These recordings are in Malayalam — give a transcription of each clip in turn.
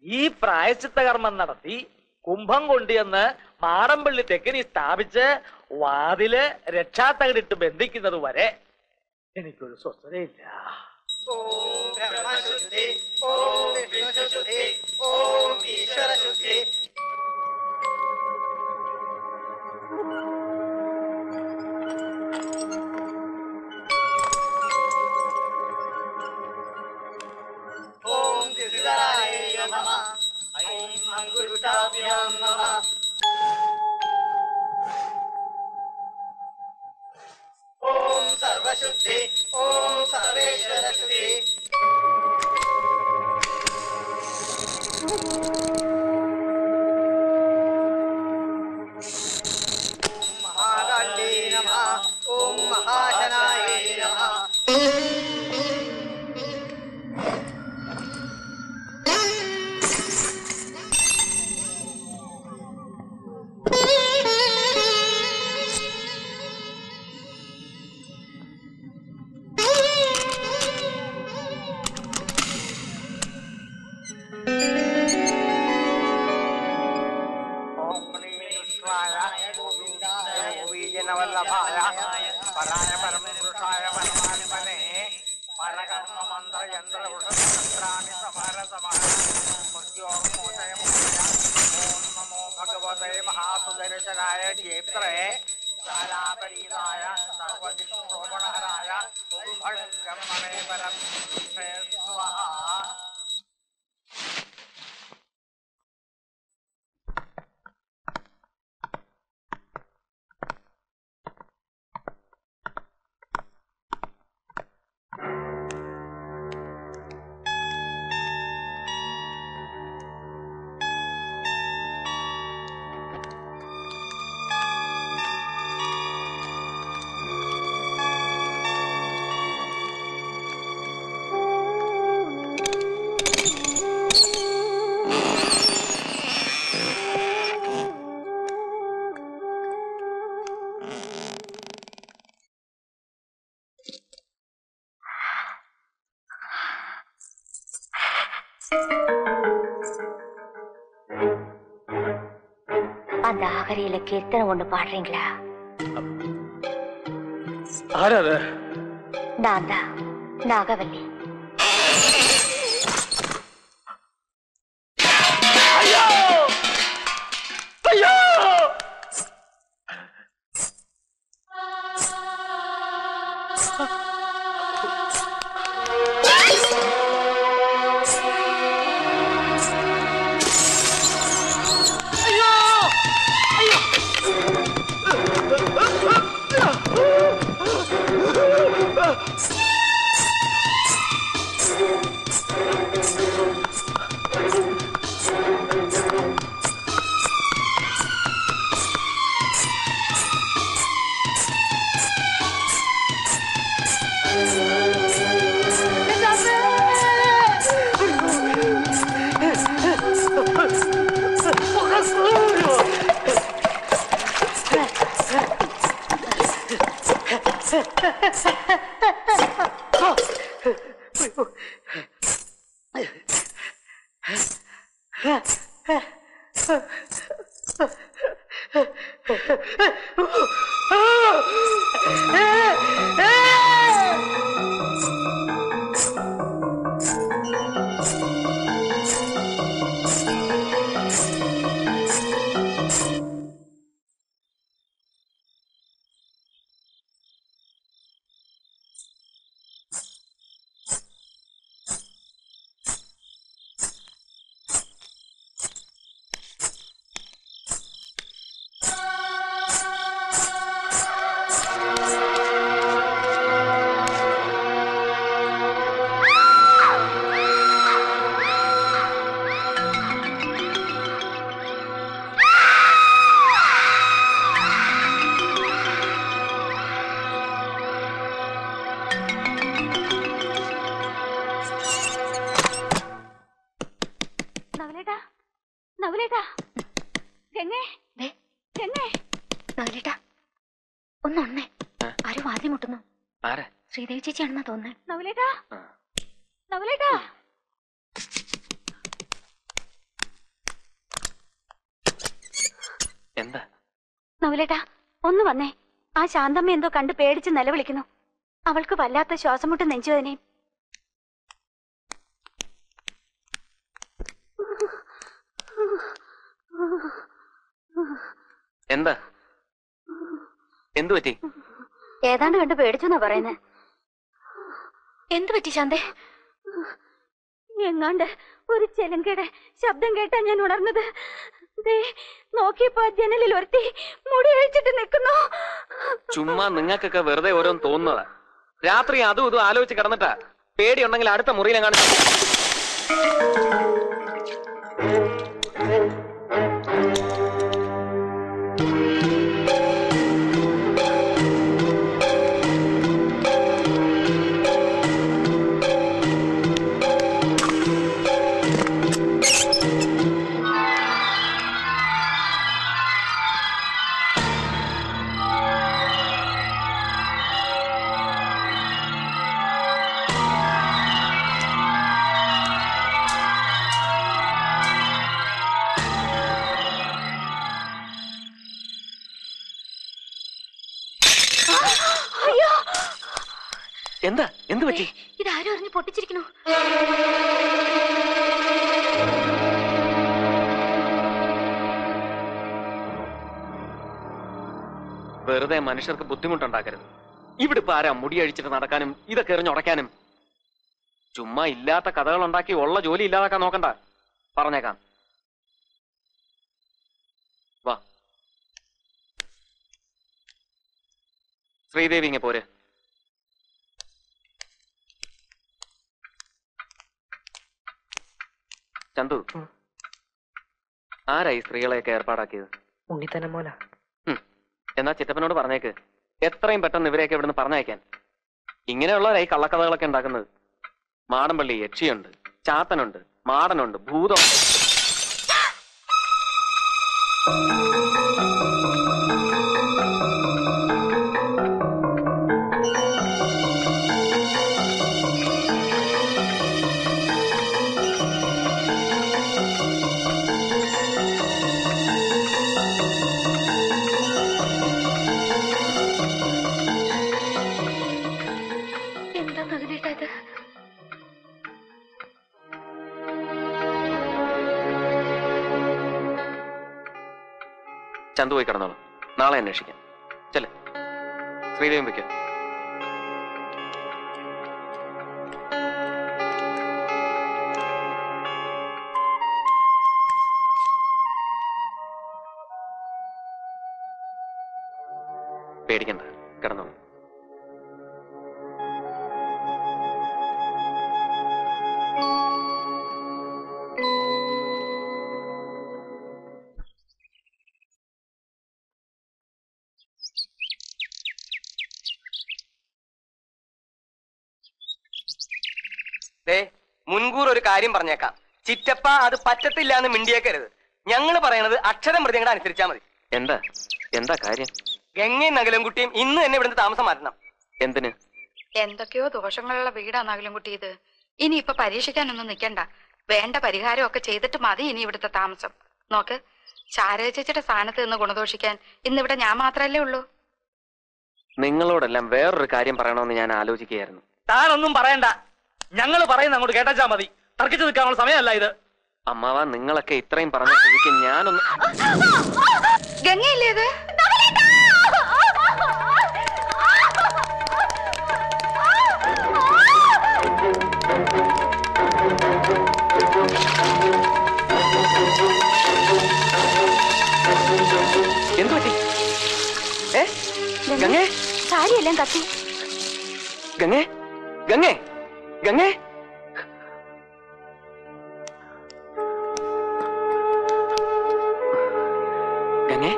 ഈ പ്രായശ്ചിത്ത കർമ്മം നടത്തി കുംഭം കൊണ്ടുവന്ന് മാടമ്പള്ളി തെക്കനി സ്ഥാപിച്ച് വാതില് രക്ഷാത്തകടിട്ട് ബന്ധിക്കുന്നത് വരെ എനിക്കൊരു സ്വസ്ഥതയില്ല. ഓം ബ്രഹ്മശുദ്ധി, ഓം വിഷ്ണുശുദ്ധി, ഓം ഈശ്വരശുദ്ധി. ഓം ദിഗരായ നമഃ. ഐം അങ്കുഷ്ടാഭ്യാം നമഃ. ഓം സർവശുദ്ധി, ഓം സർവേശ്വരശുദ്ധി. ഓം മഹാകാളി നമഃ. ഓം മഹാശനായ നമഃ. വല്ലഭായ പരായ പരമപുരുഷായ പരമാത്മനെ പരകർമ്മ മന്ത്ര യന്ത്ര വൃഷാണി സമാര സമാര ഓം നമോ ഭഗവതേ മഹാസുദർശനായ ജേത്രേ ശാലാപരീതായ സർവദിക്ശ്രോമണഹരായ ബ്രഹ്മണേ പരം സ്വാഹ. அந்த ஆகரியில கீர்த்தனை ஒண்ணு பாடுறீங்களா? ആരാത്? நான் தான் நாகவல்லி. അയ്യോ അയ്യോ ശ്രീദേവി ചേച്ചിയാണെന്നാ തോന്നുന്നത്. നവലേട്ടാ നവലേട്ടാ എന്താ നകുലേട്ടാ ഒന്ന് വന്നേ. ആ ശാന്തമ്മ എന്തോ കണ്ട് പേടിച്ച് നിലവിളിക്കുന്നു. അവൾക്ക് വല്ലാത്ത ശ്വാസം മുട്ടും നെഞ്ചുവേദനയും. എന്താ എന്തു പറ്റി? ഏതാണ്ട് കണ്ട് പേടിച്ചെന്നാ പറയുന്നേ. എന്തു പറ്റി ശാന്തേ? എങ്ങാണ്ട് ഒരു ചെലങ്കയുടെ ശബ്ദം കേട്ടാ ഞാൻ ഉണർന്നത്. നോക്കിയപ്പോ ജനലിൽ ഒരുത്തി മുടി അഴിച്ചിട്ട് നിൽക്കുന്നു. ചുമ്മാ നിങ്ങൾക്കൊക്കെ വെറുതെ ഓരോന്ന് തോന്നുന്നതാ. രാത്രി അതും ഇതും ആലോചിച്ച് കിടന്നിട്ടാ. പേടിയുണ്ടെങ്കിൽ അടുത്ത മുറിയിലെങ്ങാണ്ട്. എന്താ എന്ത് പറ്റി? ഇതാരും അറിഞ്ഞ് പൊട്ടിച്ചിരിക്കുന്നു. വെറുതെ മനുഷ്യർക്ക് ബുദ്ധിമുട്ടുണ്ടാക്കരുത്. ഇവിടെ ഇപ്പൊ ആരാ മുടി അഴിച്ചിട്ട് നടക്കാനും ഇതൊക്കെ എറിഞ്ഞുടയ്ക്കാനും? ചുമ്മാ ഇല്ലാത്ത കഥകൾ ഉണ്ടാക്കി ഉള്ള ജോലി ഇല്ലാതാക്കാൻ നോക്കണ്ട. പറഞ്ഞേക്കാം. വാ ശ്രീദേവി ഇങ്ങ പോരെ. ചന്തു, ആരായി സ്ത്രീകളെയൊക്കെ ഏർപ്പാടാക്കിയത്? ഉണ്ണി തന്നെ മോല. എന്നാ ചിറ്റപ്പനോട് പറഞ്ഞേക്ക് എത്രയും പെട്ടെന്ന് ഇവരെയൊക്കെ ഇവിടുന്ന് പറഞ്ഞയക്കാൻ. ഇങ്ങനെയുള്ളവരായി കള്ളക്കഥകളൊക്കെ ഉണ്ടാക്കുന്നത്. മാടമ്പള്ളി യക്ഷിയുണ്ട്, ചാത്തനുണ്ട്, മാടനുണ്ട്, ഭൂതമുണ്ട്. ചന്തു പോയി കിടന്നോളൂ. നാളെ അന്വേഷിക്കാം. ചെല്ലേ ശ്രീദേവി വയ്ക്ക. പേടിക്കണ്ട, കിടന്നോളൂ. മുൻകൂർ ഒരു കാര്യം പറഞ്ഞേക്കാം. ചിറ്റപ്പ അത് പറ്റത്തില്ല എന്ന് മിണ്ടിയേക്കരുത്. ഞങ്ങള് പറയണത് അക്ഷരം മൃതിങ്ങളുടെ അനുസരിച്ചാ മതി. എന്താ എന്താ കാര്യം? ഗംഗയും നഗലൻകുട്ടിയും ഇന്ന് തന്നെ ഇവിടുന്ന് താമസം മാറ്റണം. എന്തിന്? എന്തൊക്കെയോ ദോഷങ്ങളുള്ള വീടാ നഗലൻകുട്ടി ഇത്. ഇനി ഇപ്പൊ പരീക്ഷിക്കാനൊന്നും നിൽക്കണ്ട. വേണ്ട പരിഹാരമൊക്കെ ചെയ്തിട്ട് മതി ഇനി ഇവിടുത്തെ താമസം. നോക്ക്, ശാരദ ചേച്ചിയുടെ സ്ഥാനത്ത് നിന്ന് ഗുണദോഷിക്കാൻ ഇന്നിവിടെ ഞാൻ മാത്രല്ലേ ഉള്ളൂ. നിങ്ങളോടെല്ലാം വേറൊരു കാര്യം പറയണമെന്ന് ഞാൻ ആലോചിക്കുകയായിരുന്നു. താനൊന്നും പറയണ്ട, ഞങ്ങൾ പറയുന്ന അങ്ങോട്ട് കേട്ടാ മതി. തർക്കിച്ചു നിൽക്കാനുള്ള സമയമല്ല ഇത്. അമ്മാവ, നിങ്ങളൊക്കെ ഇത്രയും പറഞ്ഞ സ്ഥിതിക്ക് ഞാനൊന്ന്. ഗംഗയില്ലേ ഇത്? എന്തു പറ്റി? ഗംഗേ, സാരിയെല്ലാം കത്തി. ഗംഗേ, ഗംഗേ, ഗംഗേ. ഗംഗേ,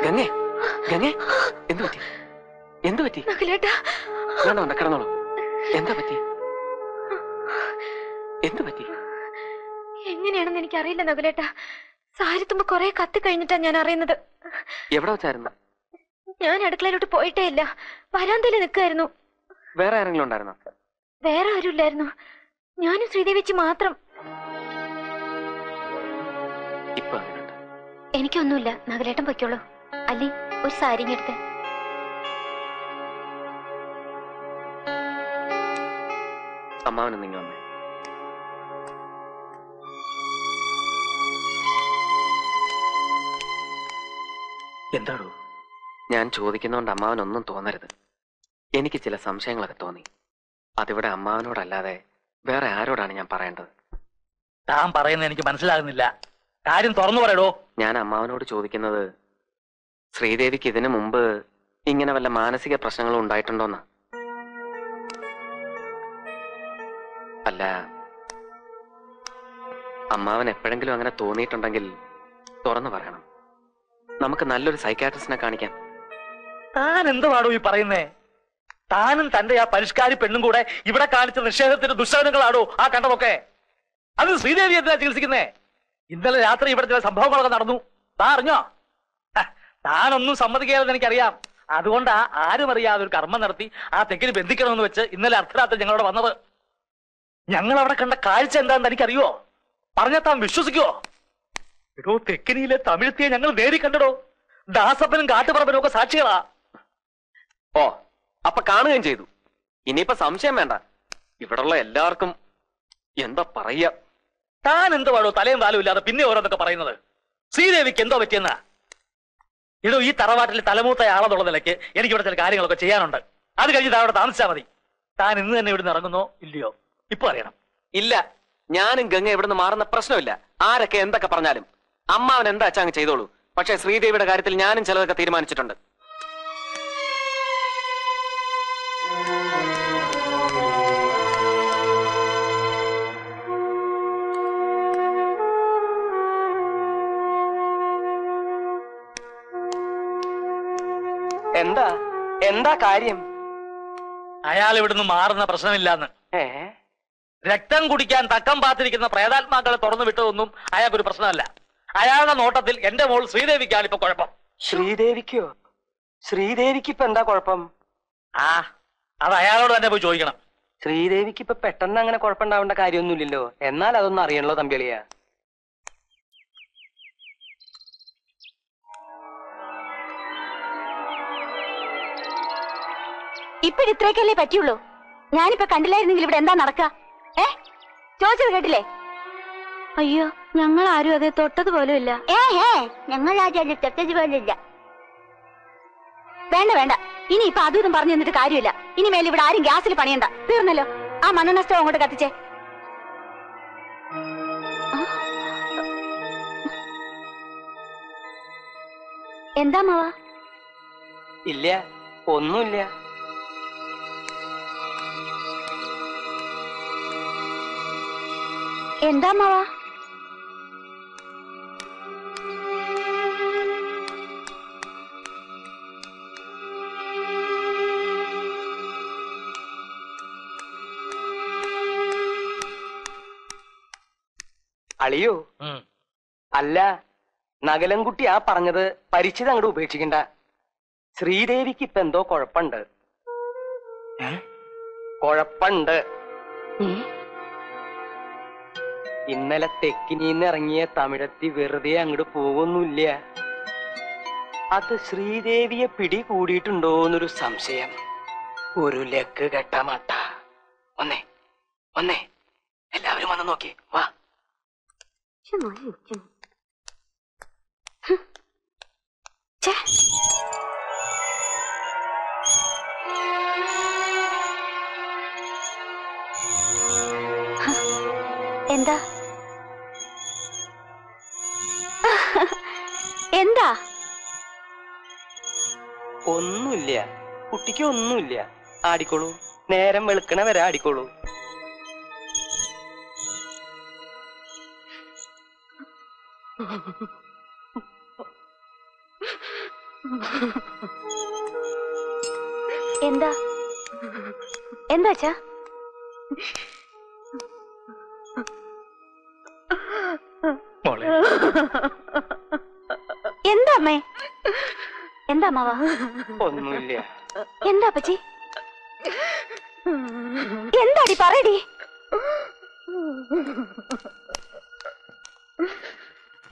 ഗംഗേ, ഗംഗേ, എന്തു പറ്റി? എന്തു പറ്റി? വേണ്ട, കിടന്നോളൂ. എന്താ പറ്റി? എന്തു പറ്റി? എങ്ങനെയാണെന്ന് എനിക്കറിയില്ല നകുലേട്ടാ. സാരിത്തുമ്പോ കൊറേ കത്തി കഴിഞ്ഞിട്ടാ ഞാൻ അറിയുന്നത്. എവിടെ വെച്ചായിരുന്നു? ഞാൻ അടുക്കളയിലോട്ട് പോയിട്ടേ ഇല്ല. വരാന്തയില് നിൽക്കായിരുന്നു. വേറെ ആരെങ്കിലും ഉണ്ടായിരുന്നോ? വേറെ ആരുമില്ലായിരുന്നു. ഞാനും ശ്രീദേവിച്ചി മാത്രം. ഇപ്പൊ അങ്ങനെയുണ്ട്. എനിക്കൊന്നുമില്ല, നഗലേട്ടൻ പൊയ്ക്കോളൂ. അല്ലി, ഒരു സാരി എടുത്തേ. അമ്മാവനൊന്നും ഇങ്ങ് വന്നേ. എന്താണോ? ഞാൻ ചോദിക്കുന്നോണ്ട് അമ്മാവനൊന്നും തോന്നരുത്. എനിക്ക് ചില സംശയങ്ങളൊക്കെ തോന്നി. അതിവിടെ അമ്മാവനോടല്ലാതെ വേറെ ആരോടാണ് ഞാൻ പറയേണ്ടത്? താൻ പറയുന്നത് എനിക്ക് മനസ്സിലാകുന്നില്ല. കാര്യം തുറന്നു പറയടോ. ഞാൻ അമ്മാവനോട് ചോദിക്കുന്നത്, ശ്രീദേവിക്ക് ഇതിനു മുമ്പ് ഇങ്ങനെ വല്ല മാനസിക പ്രശ്നങ്ങളും ഉണ്ടായിട്ടുണ്ടോന്ന്. അല്ല, അമ്മാവൻ എപ്പോഴെങ്കിലും അങ്ങനെ തോന്നിയിട്ടുണ്ടെങ്കിൽ തുറന്നു പറയണം. നമുക്ക് നല്ലൊരു സൈക്കാട്രിസ്റ്റിനെ കാണിക്കാം. താൻ എന്തുവാടോ ഈ പറയുന്നേ? താനും തന്റെ ആ പരിഷ്കാരി പെണ്ണും കൂടെ ഇവിടെ കാണിച്ച നിഷേധത്തിന്റെ ദുഷ്കരണങ്ങളാണോ ആ കണ്ടതൊക്കെ? അത് ശ്രീദേവി എന്തിനാ ചികിത്സിക്കുന്നേ? ഇന്നലെ രാത്രി ഇവിടെ ചില സംഭവങ്ങളൊക്കെ നടന്നു. താൻ അറിഞ്ഞോ? താനൊന്നും സമ്മതിക്കാതെന്ന് എനിക്കറിയാം. അതുകൊണ്ടാ ആരും അറിയാതെ ഒരു കർമ്മം നടത്തി ആ തെക്കിന് ബന്ധിക്കണമെന്ന് വെച്ച് ഇന്നലെ അർദ്ധരാത്രി ഞങ്ങളവിടെ വന്നത്. ഞങ്ങൾ അവിടെ കണ്ട കാഴ്ച എന്താണെന്ന് എനിക്കറിയോ? പറഞ്ഞാൽ താൻ വിശ്വസിക്കുവോ? എടോ, തെക്കിനിയിലെ തമിഴത്തിയെ ഞങ്ങൾ നേരി കണ്ടടോ. ദാസപ്പനും കാട്ടുപറമ്പനും ഒക്കെ സാക്ഷികളാ. ഓ, അപ്പൊ കാണുകയും ചെയ്തു. ഇനിയിപ്പോ സംശയം വേണ്ട. ഇവിടുള്ള എല്ലാവർക്കും എന്താ പറയാ? താൻ എന്തുവാടോ തലയും വാലും ഇല്ലാതെ പിന്നെ ഓരോന്നൊക്കെ പറയുന്നത്? ശ്രീദേവിക്ക് എന്തോ പറ്റിയെന്നാ? ഇടോ, ഈ തറവാട്ടിൽ തലമൂത്ത ആളെന്നുള്ള നിലയ്ക്ക് എനിക്കിവിടെ ചില കാര്യങ്ങളൊക്കെ ചെയ്യാനുണ്ട്. അത് കഴിഞ്ഞ് താൻ അവിടെ താമസിച്ചാൽ മതി. താൻ ഇന്ന് തന്നെ ഇവിടുന്ന് ഇറങ്ങുന്നോ ഇല്ലയോ ഇപ്പൊ അറിയണം. ഇല്ല, ഞാനും ഗംഗ ഇവിടുന്ന് മാറുന്ന പ്രശ്നമില്ല. ആരൊക്കെ എന്തൊക്കെ പറഞ്ഞാലും അമ്മാവൻ എന്താ അച്ചാങ്ങ് ചെയ്തോളൂ. പക്ഷെ ശ്രീദേവിയുടെ കാര്യത്തിൽ ഞാനും ചിലതൊക്കെ തീരുമാനിച്ചിട്ടുണ്ട്. എന്താ എന്താ കാര്യം? അയാൾ ഇവിടുന്ന് മാറുന്ന പ്രശ്നമില്ലാന്ന്. രക്തം കുടിക്കാൻ തക്കം പാത്തിരിക്കുന്ന പ്രേതാത്മാക്കളെ തുറന്നു വിട്ടതൊന്നും അയാൾക്കൊരു പ്രശ്നമല്ല. അയാളുടെ നോട്ടത്തിൽ എന്റെ മോൾ ശ്രീദേവിക്കാണ് ഇപ്പൊ കുഴപ്പം. ശ്രീദേവിക്കോ? ശ്രീദേവിക്ക് ഇപ്പൊ എന്താ കുഴപ്പം? അത് അയാളോട് തന്നെ പോയി ചോദിക്കണം. ശ്രീദേവിക്ക് ഇപ്പൊ പെട്ടെന്ന് അങ്ങനെ കുഴപ്പമുണ്ടാവേണ്ട കാര്യമൊന്നുമില്ലല്ലോ. എന്നാൽ അതൊന്നും അറിയണല്ലോ തമ്പിളിയ. ഇപ്പോഴിത്രയൊക്കെയല്ലേ പറ്റുള്ളൂ. ഞാനിപ്പോ കണ്ടില്ലായിരുന്നെങ്കിൽ ഇവിടെ എന്താ നടക്ക? ചോദിച്ചത് കേട്ടില്ലേ? അയ്യോ, ഞങ്ങൾ ആരും അതെ തൊട്ടത് പോലും ഇല്ല. ഞങ്ങൾ ആരും തൊട്ടത് പോലും ഇല്ല. വേണ്ട വേണ്ട, ഇനി ഇപ്പൊ അതും ഇതും പറഞ്ഞു തന്നിട്ട് കാര്യമില്ല. ഇനി മേലെ ഇവിടെ ആരും ഗ്യാസിൽ പണിയണ്ട. തീർന്നല്ലോ. ആ മണ്ണെണ്ണ സ്റ്റവ് അങ്ങോട്ട് കത്തിച്ചേ. എന്താ മാവാ? ഇല്ല, ഒന്നുമില്ല. എന്താ മാവാ? അളിയോ, അല്ല, നഗലൻകുട്ടി ആ പറഞ്ഞത് പരിചിതം അങ്ങോട്ട് ഉപേക്ഷിക്കണ്ട. ശ്രീദേവിക്ക് ഇപ്പൊ എന്തോ കുഴപ്പമുണ്ട്. കുഴപ്പമുണ്ട്. ഇന്നലെ തെക്കിനീന്ന് ഇറങ്ങിയ തമിഴത്തി വെറുതെ അങ്ങോട്ട് പോകുന്നില്ല. അത് ശ്രീദേവിയെ പിടികൂടിയിട്ടുണ്ടോന്നൊരു സംശയം. ഒരു ലക്ക് കെട്ട മട്ട. ഒന്നേ ഒന്നേ, എല്ലാവരും വന്ന് നോക്കി വാ. എന്താ എന്താ? ഒന്നുമില്ല, കുട്ടിക്ക് ഒന്നുമില്ല. ആടിക്കോളൂ, നേരം വെളുക്കണ വരെ ആടിക്കോളൂ. എന്താ എന്താ? എന്താ അമ്മേ? എന്താ അമ്മാവാ? ഒന്നുമില്ല. എന്താ അപ്പച്ചി? എന്താടി പറയടി.